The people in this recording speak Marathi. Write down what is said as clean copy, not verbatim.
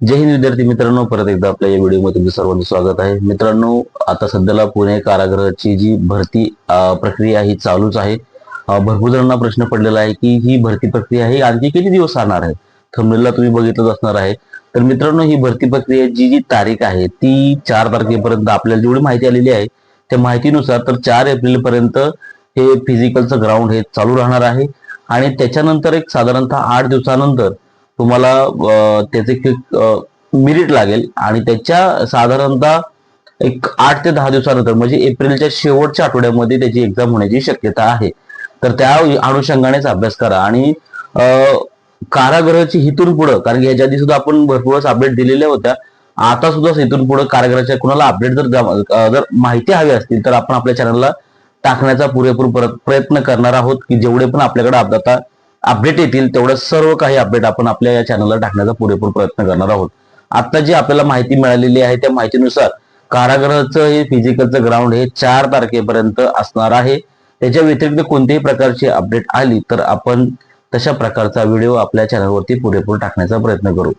जय हिंद विद्यार्थी मित्रांनो, परत एकदा आपल्या या व्हिडिओमध्ये तुमचं सर्वांचं स्वागत आहे. मित्रांनो, आता सध्याला पुणे कारागृहाची जी भरती प्रक्रिया ही चालूच आहे. भरपूर जणांना प्रश्न पडलेला आहे की ही भरती प्रक्रिया ही आणखी किती दिवस राहणार आहे. थंबनेलला तुम्ही बघितलंच असणार आहे. तर मित्रांनो, ही भरती प्रक्रियेची जी तारीख आहे ती 4 तारखेपर्यंत आपल्याला जेवढी माहिती आलेली आहे त्या माहितीनुसार तर 4 एप्रिल पर्यंत हे फिजिकलचं ग्राउंड हे चालू राहणार आहे आणि त्याच्यानंतर एक साधारणतः 8 दिवसानंतर तुम्हाला त्याचे मिरिट लागेल आणि त्याच्या साधारणतः एक 8 ते 10 दिवसानंतर म्हणजे एप्रिलच्या शेवटच्या आठवड्यामध्ये त्याची एक्झाम होण्याची शक्यता आहे. तर त्या अनुषंगानेच अभ्यास करा आणि कारागृहाची इथून पुढे, कारण की ह्याच्या आधी सुद्धा आपण भरपूर अपडेट दिलेल्या होत्या. आता सुद्धा इथून पुढे कारागृहाच्या कुणाला अपडेट जर माहिती हवी असतील तर आपण आपल्या चॅनलला टाकण्याचा पुरेपूर प्रयत्न करणार आहोत की जेवढे पण आपल्याकडे आता अपडेट येतील तेवढं सर्व काही अपडेट आपण आपल्या या चॅनलला टाकण्याचा पुरेपूर प्रयत्न करणार आहोत. आता जी आपल्याला माहिती मिळालेली आहे त्या माहितीनुसार कारागृहाचं हे फिजिकलचं ग्राउंड हे 4 तारखेपर्यंत असणार आहे. त्याच्या व्यतिरिक्त कोणत्याही प्रकारची अपडेट आली तर आपण तशा प्रकारचा व्हिडिओ आपल्या चॅनलवरती पुरेपूर टाकण्याचा प्रयत्न करू.